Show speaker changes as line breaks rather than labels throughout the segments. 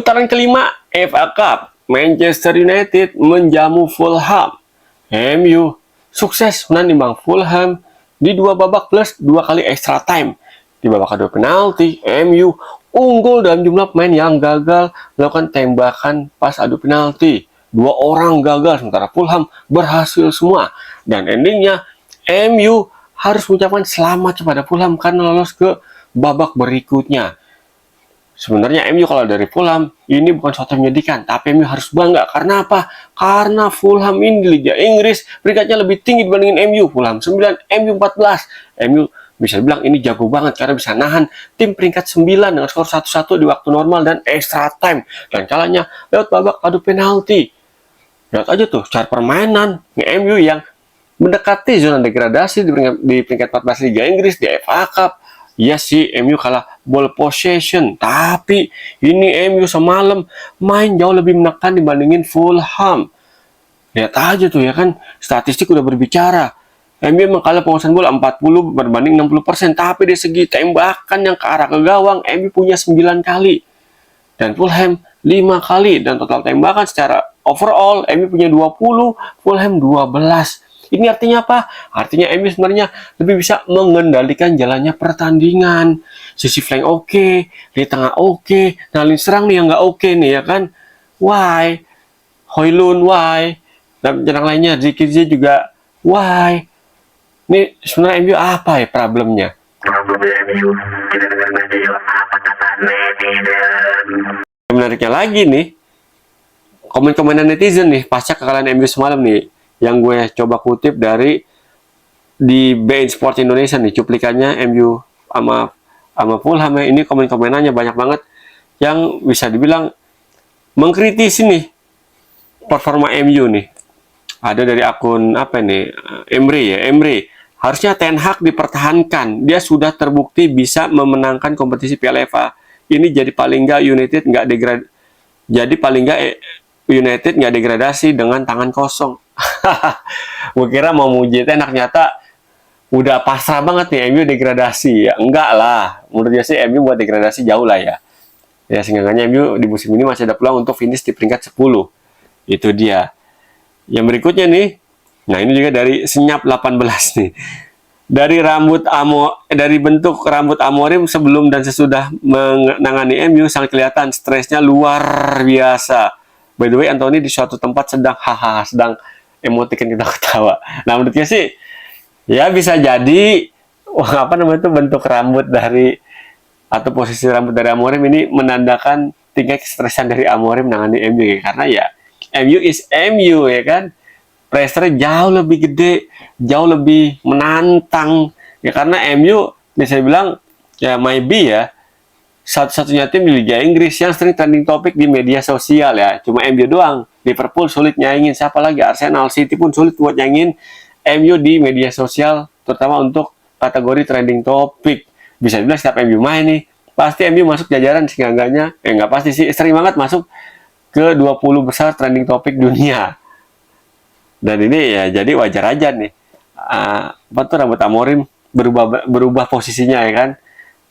putaran kelima FA Cup, Manchester United menjamu Fulham. MU sukses menang Fulham di 2 babak plus 2 kali extra time. Di babak adu penalti, MU unggul dalam jumlah pemain yang gagal melakukan tembakan pas adu penalti. 2 orang gagal, sementara Fulham berhasil semua. Dan endingnya, MU harus mengucapkan selamat kepada Fulham karena lolos ke babak berikutnya. Sebenarnya MU kalau dari Fulham, ini bukan suatu menyedihkan, tapi MU harus bangga. Karena apa? Karena Fulham ini di Liga Inggris, peringkatnya lebih tinggi dibandingin MU. Fulham 9, MU 14. MU bisa bilang ini jago banget karena bisa nahan tim peringkat 9 dengan skor 1-1 di waktu normal dan extra time. Dan kalahnya lewat babak adu penalti. Lihat aja tuh cara permainan MU yang mendekati zona degradasi di peringkat 14 Liga Inggris di FA Cup. Ya sih, MU kalah ball possession, tapi ini MU semalam main jauh lebih menekan dibandingin Fulham. Lihat aja tuh ya kan, statistik udah berbicara. MU memang kalah penguasaan bola 40 berbanding 60%, tapi dari segi tembakan yang ke arah ke gawang, MU punya 9 kali. Dan Fulham 5 kali, dan total tembakan secara overall, MU punya 20, Fulham 12. Ini artinya apa? Artinya MU sebenarnya lebih bisa mengendalikan jalannya pertandingan. Sisi flank oke, di tengah oke, nah lini serang nih yang nggak oke nih ya kan. Why? Højlund why? Dan penyerang lainnya Zirkzee juga why? Ini sebenarnya MU apa ya problemnya? Menariknya lagi nih, komen-komenan netizen nih pasca kekalahan MU semalam nih, yang gue coba kutip dari di beIN Sport Indonesia nih, cuplikannya MU sama Fulham. Ini komen-komenannya banyak banget yang bisa dibilang mengkritisi nih performa MU nih. Ada dari akun apa nih, Emre. Harusnya Ten Hag dipertahankan. Dia sudah terbukti bisa memenangkan kompetisi Piala FA. Ini jadi paling nggak United nggak degradasi dengan tangan kosong. Gue kira mau muji Ten Hag, nyata udah pasrah banget nih MU degradasi. Ya enggak lah, menurut dia sih MU buat degradasi jauh lah ya. Ya seenggaknya MU di musim ini masih ada peluang untuk finish di peringkat 10. Itu dia. Yang berikutnya nih, nah ini juga dari Senyap 18 nih. Dari bentuk rambut Amorim sebelum dan sesudah menangani MU sangat kelihatan stresnya luar biasa. By the way, Anthony di suatu tempat sedang emotikan kita ketawa. Nah, menurutnya sih ya bisa jadi bentuk rambut dari atau posisi rambut dari Amorim ini menandakan tingkat kestresan dari Amorim menangani MU ya. Karena ya MU is MU ya kan. Pressure jauh lebih gede, jauh lebih menantang ya, karena MU bisa bilang ya maybe ya satu-satunya tim di Liga Inggris yang sering trending topik di media sosial ya. Cuma MU doang. Liverpool sulit nyaingin, siapa lagi? Arsenal, City pun sulit buat nyaingin MU di media sosial, terutama untuk kategori trending topik. Bisa dibilang setiap MU main nih, pasti MU masuk jajaran seenggaknya, nggak pasti sih, sering banget masuk ke 20 besar trending topik dunia. Dan ini ya jadi wajar aja nih. Rambut Amorim berubah posisinya ya kan.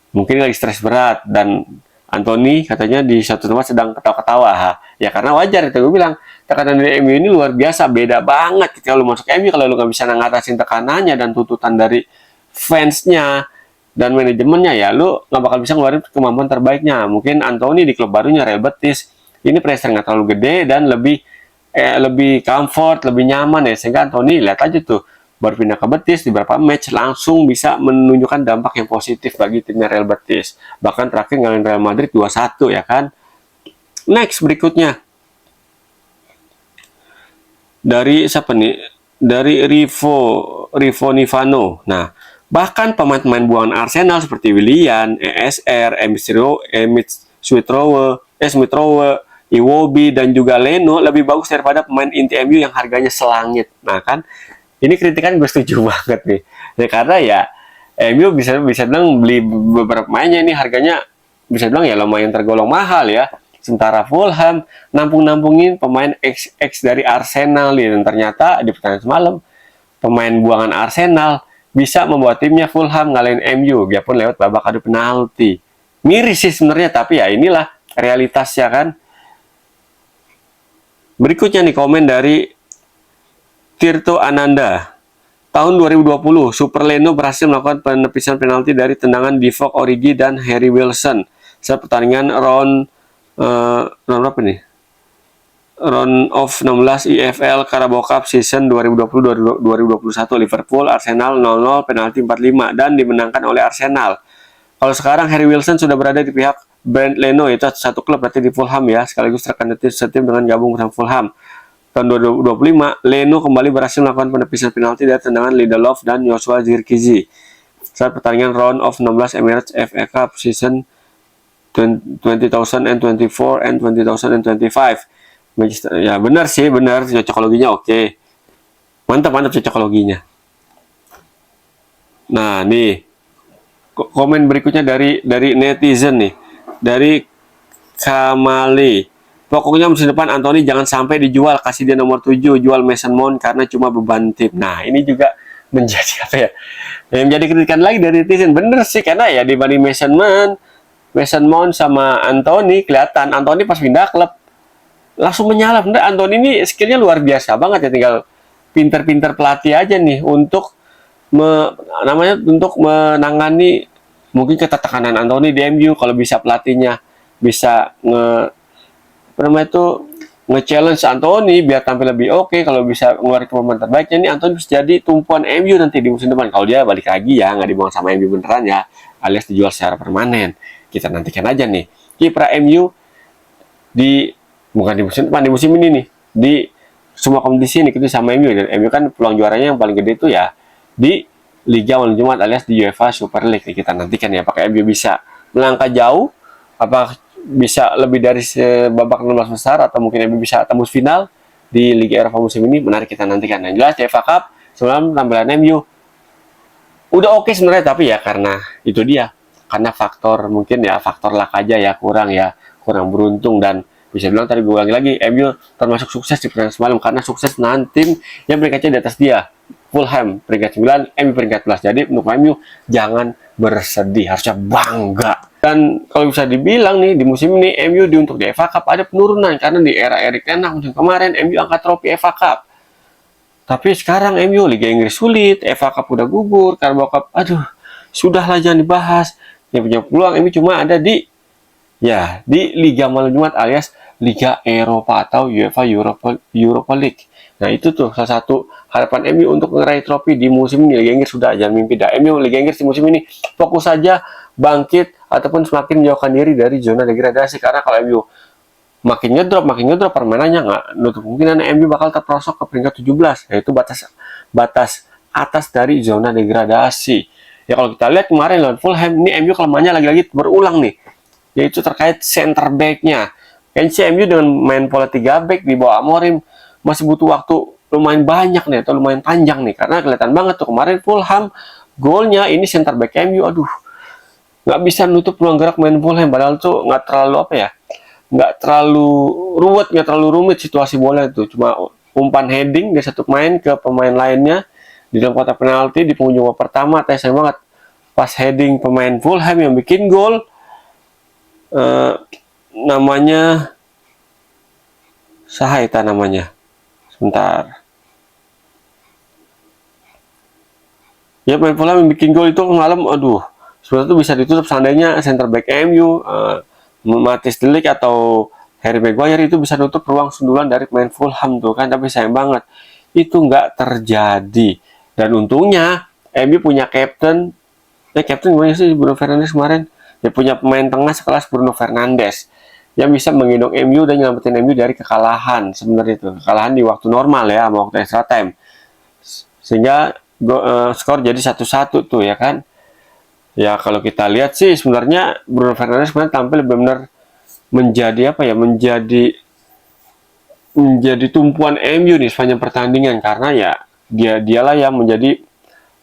Mungkin lagi stres berat, dan Anthony katanya di satu tempat sedang ketawa-ketawa. Ya karena wajar itu, gue bilang tekanan dari MU ini luar biasa, beda banget ketika lu masuk MU. Kalau lu nggak bisa ngatasin tekanannya dan tuntutan dari fansnya dan manajemennya, ya lu nggak bakal bisa ngeluarin kemampuan terbaiknya. Mungkin Anthony di klub barunya Real Betis ini pressure nggak terlalu gede dan lebih comfort, lebih nyaman ya, sehingga Anthony lihat aja tuh baru pindah ke Betis di beberapa match langsung bisa menunjukkan dampak yang positif bagi timnya Real Betis. Bahkan terakhir ngalahin Real Madrid 2-1 ya kan. Next berikutnya dari siapa nih? Dari Rivo Nivano. Nah, bahkan pemain-pemain buangan Arsenal seperti Willian, ESR, Smith Rowe, Iwobi dan juga Leno lebih bagus daripada pemain inti MU yang harganya selangit. Nah kan, ini kritikan gue setuju banget nih. Ya karena ya MU bisa bilang beli beberapa pemainnya ini harganya bisa bilang ya lumayan tergolong mahal ya. Sementara Fulham nampungin pemain XX dari Arsenal nih, dan ternyata di pertandingan semalam pemain buangan Arsenal bisa membuat timnya Fulham ngalahin MU biarpun lewat babak adu penalti. Miris sih sebenarnya, tapi ya inilah realitasnya kan. Berikutnya nih komen dari Tirto Ananda. Tahun 2020, Super Leno berhasil melakukan penepisan penalti dari tendangan Divock Origi dan Harry Wilson saat pertandingan round berapa nih? Round of 16 EFL Carabao Cup season 2020-2021 Liverpool Arsenal 0-0 penalti 45 dan dimenangkan oleh Arsenal. Kalau sekarang Harry Wilson sudah berada di pihak Bernd Leno, itu satu klub berarti di Fulham ya, sekaligus rekan setim dengan gabung bersama Fulham. Tahun 2025, Leno kembali berhasil melakukan penepisan penalti dari tendangan Lindelof dan Joshua Zirkzee saat pertandingan round of 16 Emirates FA Cup season 2024 and 2025. Ya benar sih, benar cocokologinya oke. Mantap cocokologinya. Nah, nih komen berikutnya dari netizen nih. Dari Kamali. Pokoknya musim depan Anthony jangan sampai dijual, kasih dia nomor 7, jual Mason Mount karena cuma beban tim. Nah, ini juga menjadi apa ya? Yang menjadi kritikan lagi dari netizen. Bener sih, karena ya dibanding Mason Mount sama Anthony, kelihatan Anthony pas pindah klub langsung menyalap. Nah, Anthony ini skillnya luar biasa banget ya, tinggal pinter-pinter pelatih aja nih untuk untuk menangani mungkin ketekanan Anthony di MU. Kalau bisa pelatihnya bisa nge-challenge Anthony biar tampil lebih oke, kalau bisa ngeluarin pemain terbaiknya, ini Anthony bisa jadi tumpuan MU nanti di musim depan. Kalau dia balik lagi ya, nggak dibuang sama MU beneran ya, alias dijual secara permanen. Kita nantikan aja nih kiprah MU di bukan di musim depan, di musim ini nih, di semua kompetisi ini kita sama MU. Dan MU kan peluang juaranya yang paling gede itu ya di Liga Malam Jumat alias di UEFA Super League. Kita nantikan ya, apakah MU bisa melangkah jauh, apa bisa lebih dari babak 16 besar, atau mungkin MU bisa tembus final di Liga Eropa musim ini. Menarik kita nantikan. Yang jelas di FA Cup sebelum tampilan MU udah oke sebenarnya, tapi ya karena itu dia, karena faktor mungkin ya faktor luck aja ya, kurang beruntung. Dan bisa bilang tadi gue ulangi lagi, MU termasuk sukses di pertandingan semalam karena sukses nahan tim yang peringkatnya di atas dia. Fulham peringkat 9, MU peringkat 11. Jadi untuk MU jangan bersedih, harusnya bangga. Dan kalau bisa dibilang nih, di musim ini MU untuk di FA Cup ada penurunan karena di era Erik ten Hag musim kemarin MU angkat trofi FA Cup. Tapi sekarang MU Liga Inggris sulit, FA Cup udah gugur, Carabao Cup aduh, sudahlah jangan dibahas. Yang punya peluang MU cuma ada di Liga Malam Jumat alias Liga Eropa atau UEFA Europa League. Nah, itu tuh salah satu harapan MU untuk meraih trofi di musim ini. Liga Inggris sudah, jangan mimpi dah. MU Liga Inggris di musim ini fokus saja bangkit ataupun semakin menjauhkan diri dari zona degradasi, karena kalau MU makin ngedrop permainannya, nggak nutup kemungkinan MU bakal terperosok ke peringkat 17, yaitu batas atas dari zona degradasi. Ya kalau kita lihat kemarin lawan Fulham, ini MU kelemahannya lagi-lagi berulang nih, yaitu terkait center back-nya. Kayaknya MU dengan main pola 3 back di bawah Amorim masih butuh waktu lumayan banyak nih, atau lumayan panjang nih, karena kelihatan banget tuh kemarin Fulham golnya ini center back MU, aduh, nggak bisa nutup ruang gerak main Fulham, padahal tuh nggak terlalu ruwet, nggak terlalu rumit situasi bola itu, cuma umpan heading dari satu pemain ke pemain lainnya di dalam kotak penalti di penghujung babak pertama. Sayang banget pas heading pemain Fulham yang bikin gol, namanya Sahaita namanya, sebentar ya, pemain Fulham yang bikin gol itu malam, aduh, sebenarnya tuh bisa ditutup seandainya center back MU Matthijs de Ligt atau Harry Maguire itu bisa nutup ruang sundulan dari pemain Fulham tuh kan, tapi sayang banget itu nggak terjadi. Dan untungnya MU punya kapten gimana sih, Bruno Fernandes kemarin, dia punya pemain tengah sekelas Bruno Fernandes yang bisa menggendong MU dan nyelamatin MU dari kekalahan. Sebenarnya itu kekalahan di waktu normal ya, sama waktu extra time, sehingga skor jadi 1-1 tuh ya kan. Ya kalau kita lihat sih sebenarnya Bruno Fernandes kemarin tampil benar-benar menjadi apa ya, menjadi tumpuan MU nih sepanjang pertandingan, karena ya dialah yang menjadi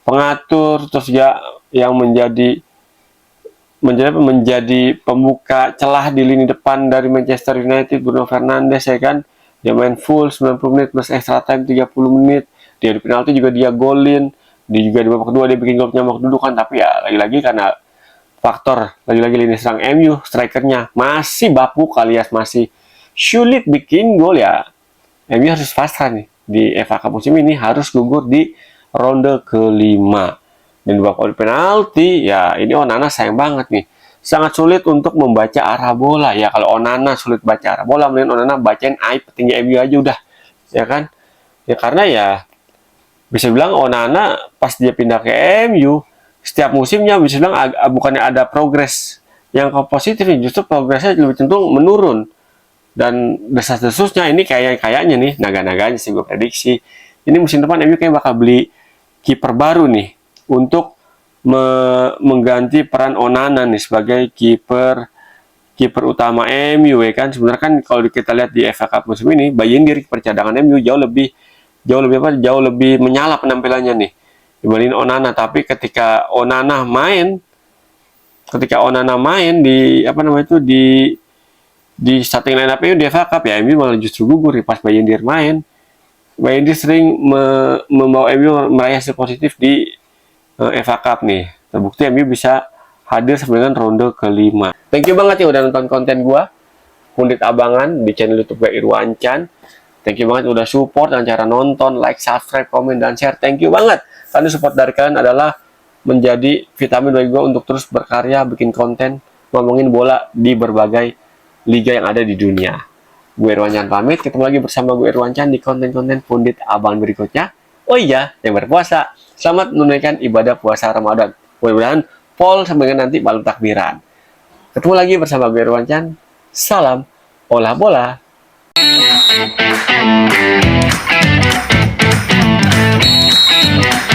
pengatur, terus dia yang menjadi pembuka celah di lini depan dari Manchester United. Bruno Fernandes ya kan, dia main full 90 menit plus extra time 30 menit, dia di penalti juga dia golin, dia juga di babak kedua dia bikin gol penyama kedudukan. Tapi ya lagi-lagi karena faktor lagi-lagi lini serang MU, strikernya masih bapuk alias masih sulit bikin gol ya, MU harus pasrah nih di FA Cup musim ini, harus gugur di ronde kelima. Dan babak penalti, ya ini Onana sayang banget nih. Sangat sulit untuk membaca arah bola ya. Kalau Onana sulit baca arah bola, mending Onana bacain aib petinggi MU aja udah, ya kan? Ya karena ya bisa bilang Onana pas dia pindah ke MU setiap musimnya bisa bilang bukannya ada progres yang positif, justru progresnya lebih cenderung menurun. Dan desas-desusnya ini kayaknya nih, naga-naganya sih gue prediksi ini musim depan MU kayak bakal beli kiper baru nih untuk mengganti peran Onana nih sebagai kiper utama MU ya kan. Sebenarnya kan kalau kita lihat di FA Cup musim ini, Bayindir kiper cadangan MU jauh lebih menyala penampilannya nih dibanding Onana. Tapi ketika Onana main di di starting line up di FA Cup, ya MU malah justru gugur pas Bayindir main. Bayindir sering membawa MU meraih hasil positif di FA Cup nih. Terbukti MU bisa hadir sampai dengan ronde kelima. Thank you banget ya udah nonton konten gua Pundit Abangan di channel YouTube gue Irwanchan. Thank you banget udah support dengan cara nonton, like, subscribe, komen, dan share. Thank you banget. Karena support dari kalian adalah menjadi vitamin bagi gue untuk terus berkarya, bikin konten, ngomongin bola di berbagai liga yang ada di dunia. Gue Irwanchan pamit, ketemu lagi bersama gue Irwanchan di konten-konten Pundit Abangan berikutnya. Oh iya, yang berpuasa, selamat menunaikan ibadah puasa Ramadan. Mudah-mudahan Pol sampai dengan nanti malam takbiran. Ketemu lagi bersama gue Irwanchan. Salam olah bola. Thank you.